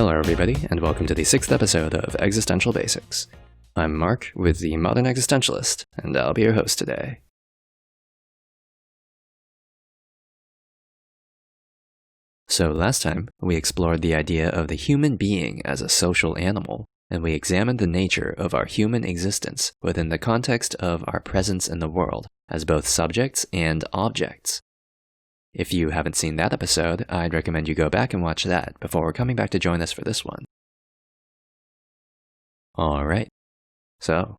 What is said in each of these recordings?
Hello everybody, and welcome to the 6th episode of Existential Basics. I'm Mark with the Modern Existentialist, and I'll be your host today. So last time, we explored the idea of the human being as a social animal, and we examined the nature of our human existence within the context of our presence in the world as both subjects and objects. If you haven't seen that episode, I'd recommend you go back and watch that before coming back to join us for this one. Alright, so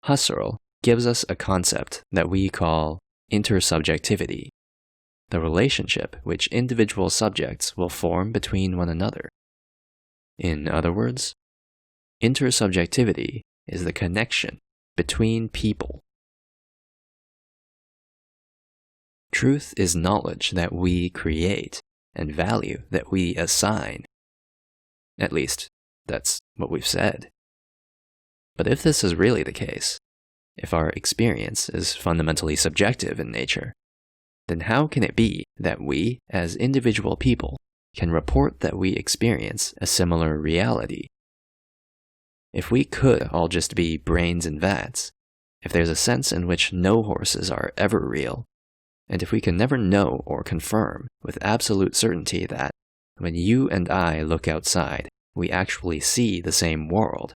Husserl gives us a concept that we call intersubjectivity, the relationship which individual subjects will form between one another. In other words, intersubjectivity is the connection between people. Truth is knowledge that we create and value that we assign. At least, that's what we've said. But if this is really the case, if our experience is fundamentally subjective in nature, then how can it be that we, as individual people, can report that we experience a similar reality? If we could all just be brains and vats, if there's a sense in which no horses are ever real, and if we can never know or confirm with absolute certainty that, when you and I look outside, we actually see the same world,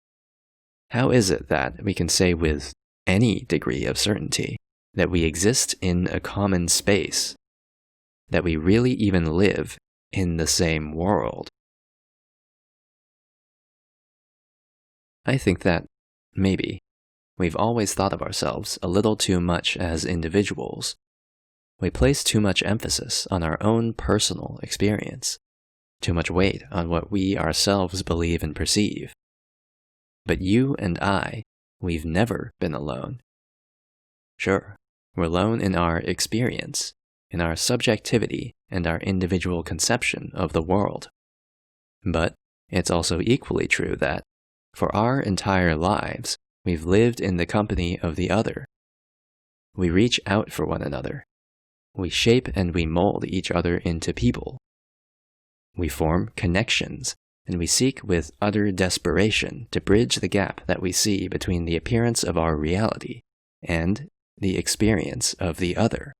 how is it that we can say with any degree of certainty that we exist in a common space, that we really even live in the same world? I think that, maybe, we've always thought of ourselves a little too much as individuals. We place too much emphasis on our own personal experience, too much weight on what we ourselves believe and perceive. But you and I, we've never been alone. Sure, we're alone in our experience, in our subjectivity and our individual conception of the world. But it's also equally true that, for our entire lives, we've lived in the company of the other. We reach out for one another. We shape and we mold each other into people. We form connections, and we seek with utter desperation to bridge the gap that we see between the appearance of our reality and the experience of the other.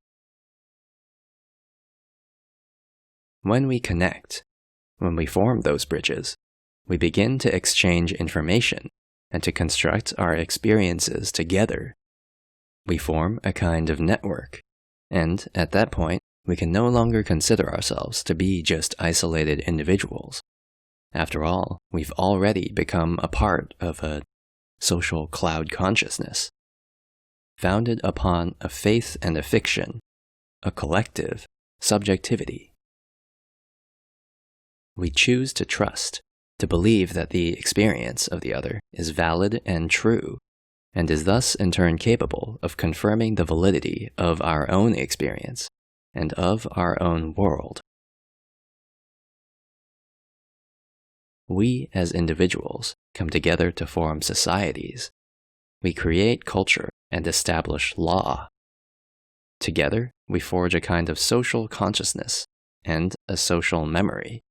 When we connect, when we form those bridges, we begin to exchange information and to construct our experiences together. We form a kind of network. And at that point, we can no longer consider ourselves to be just isolated individuals. After all, we've already become a part of a social cloud consciousness, founded upon a faith and a fiction, a collective subjectivity. We choose to trust, to believe that the experience of the other is valid and true, and is thus in turn capable of confirming the validity of our own experience and of our own world. We as individuals come together to form societies. We create culture and establish law. Together, we forge a kind of social consciousness and a social memory.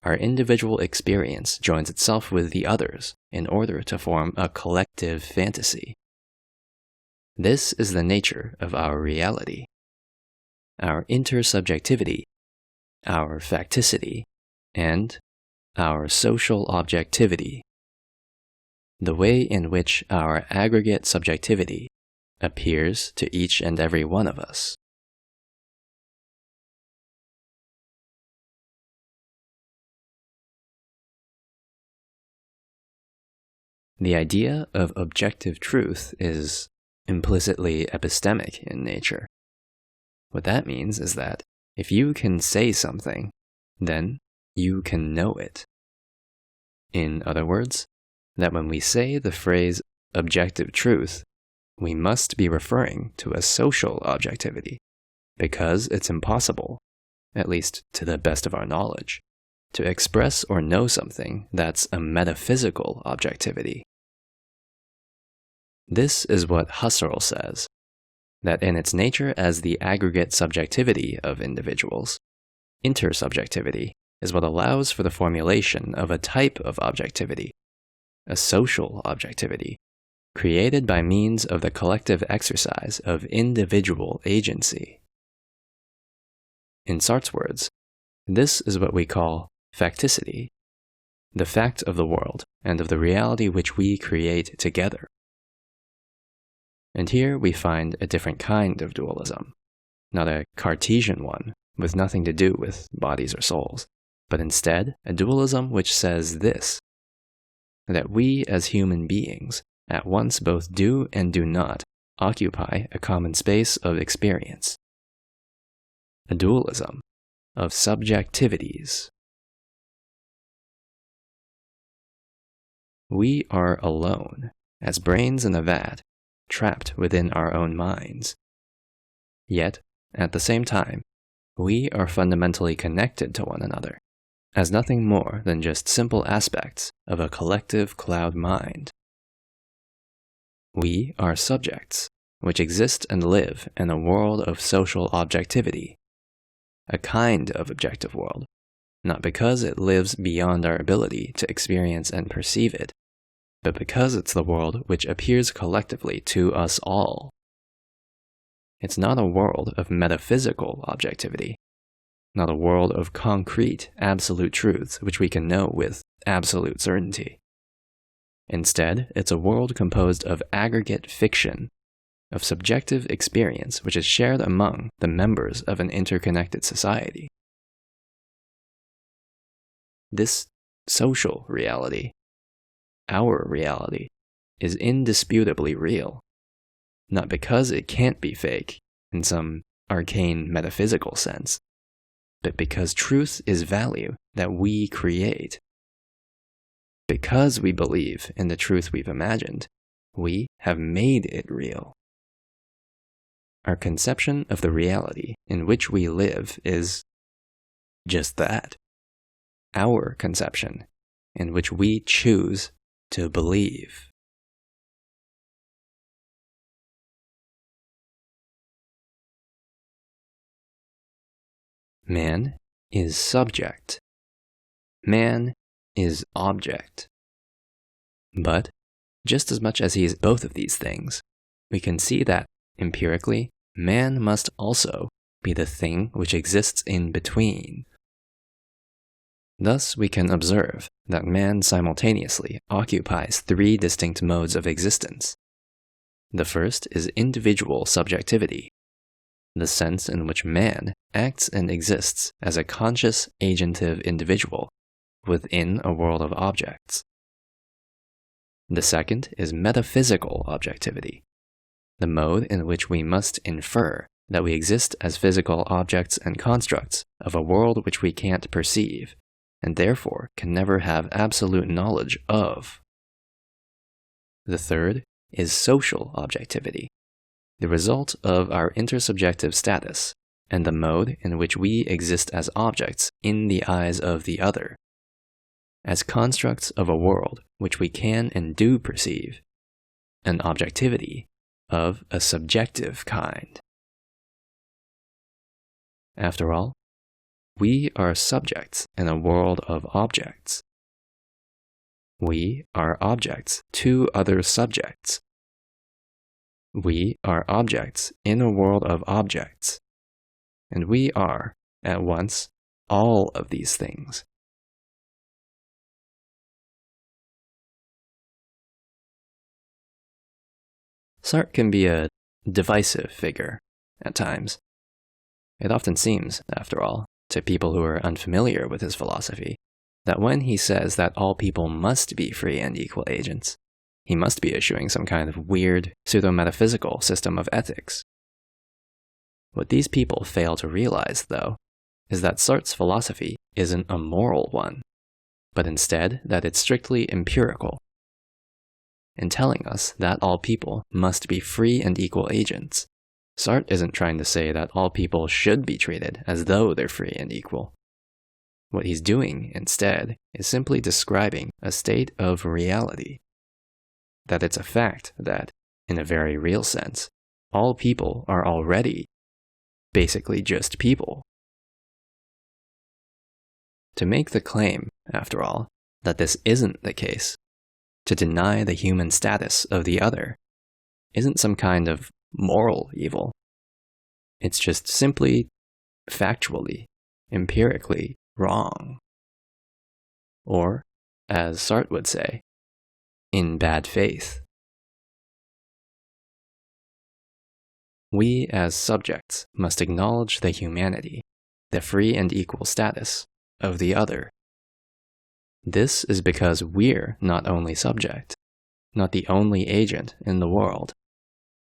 Our individual experience joins itself with the others in order to form a collective fantasy. This is the nature of our reality. Our intersubjectivity, our facticity, and our social objectivity. The way in which our aggregate subjectivity appears to each and every one of us. The idea of objective truth is implicitly epistemic in nature. What that means is that if you can say something, then you can know it. In other words, that when we say the phrase objective truth, we must be referring to a social objectivity, because it's impossible, at least to the best of our knowledge, to express or know something that's a metaphysical objectivity. This is what Husserl says, that in its nature as the aggregate subjectivity of individuals, intersubjectivity is what allows for the formulation of a type of objectivity, a social objectivity, created by means of the collective exercise of individual agency. In Sartre's words, this is what we call facticity, the fact of the world and of the reality which we create together. And here we find a different kind of dualism, not a Cartesian one with nothing to do with bodies or souls, but instead a dualism which says this, that we as human beings at once both do and do not occupy a common space of experience. A dualism of subjectivities. We are alone, as brains in a vat, trapped within our own minds. Yet, at the same time, we are fundamentally connected to one another, as nothing more than just simple aspects of a collective cloud mind. We are subjects, which exist and live in a world of social objectivity, a kind of objective world, not because it lives beyond our ability to experience and perceive it, but because it's the world which appears collectively to us all. It's not a world of metaphysical objectivity, not a world of concrete, absolute truths which we can know with absolute certainty. Instead, it's a world composed of aggregate fiction, of subjective experience which is shared among the members of an interconnected society. This social reality, our reality, is indisputably real, not because it can't be fake in some arcane metaphysical sense, but because truth is value that we create. Because we believe in the truth we've imagined, we have made it real. Our conception of the reality in which we live is just that, our conception in which we choose to believe. Man is subject. Man is object. But, just as much as he is both of these things, we can see that, empirically, man must also be the thing which exists in between. Thus, we can observe that man simultaneously occupies three distinct modes of existence. The first is individual subjectivity, the sense in which man acts and exists as a conscious, agentive individual within a world of objects. The second is metaphysical objectivity, the mode in which we must infer that we exist as physical objects and constructs of a world which we can't perceive, and therefore can never have absolute knowledge of. The third is social objectivity, the result of our intersubjective status, and the mode in which we exist as objects in the eyes of the other, as constructs of a world which we can and do perceive, an objectivity of a subjective kind. After all, we are subjects in a world of objects. We are objects to other subjects. We are objects in a world of objects. And we are, at once, all of these things. Sartre can be a divisive figure at times. It often seems, after all, to people who are unfamiliar with his philosophy, that when he says that all people must be free and equal agents, he must be issuing some kind of weird, pseudo-metaphysical system of ethics. What these people fail to realize, though, is that Sartre's philosophy isn't a moral one, but instead that it's strictly empirical. In telling us that all people must be free and equal agents, Sartre isn't trying to say that all people should be treated as though they're free and equal. What he's doing, instead, is simply describing a state of reality. That it's a fact that, in a very real sense, all people are already basically just people. To make the claim, after all, that this isn't the case, to deny the human status of the other, isn't some kind of moral evil. It's just simply, factually, empirically wrong. Or, as Sartre would say, in bad faith. We as subjects must acknowledge the humanity, the free and equal status, of the other. This is because we're not only subject, not the only agent in the world,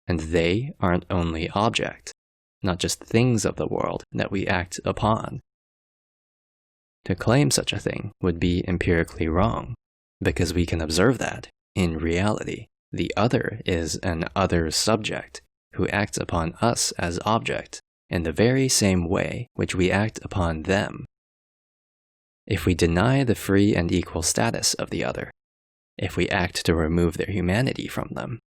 and they aren't only object, not just things of the world that we act upon. To claim such a thing would be empirically wrong, because we can observe that, in reality, the other is an other subject who acts upon us as object in the very same way which we act upon them. If we deny the free and equal status of the other, if we act to remove their humanity from them,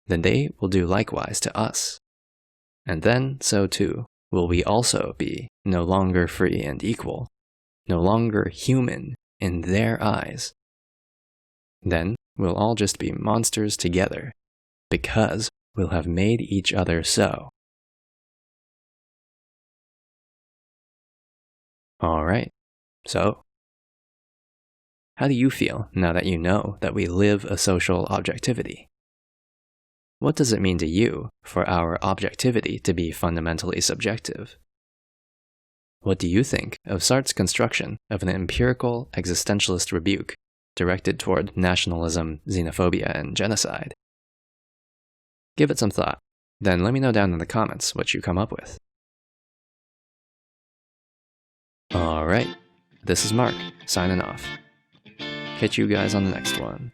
then they will do likewise to us. And then, so too, will we also be no longer free and equal, no longer human in their eyes. Then we'll all just be monsters together, because we'll have made each other so. Alright, so how do you feel now that you know that we live a social objectivity? What does it mean to you for our objectivity to be fundamentally subjective? What do you think of Sartre's construction of an empirical existentialist rebuke directed toward nationalism, xenophobia, and genocide? Give it some thought, then let me know down in the comments what you come up with. Alright, this is Mark, signing off. Catch you guys on the next one.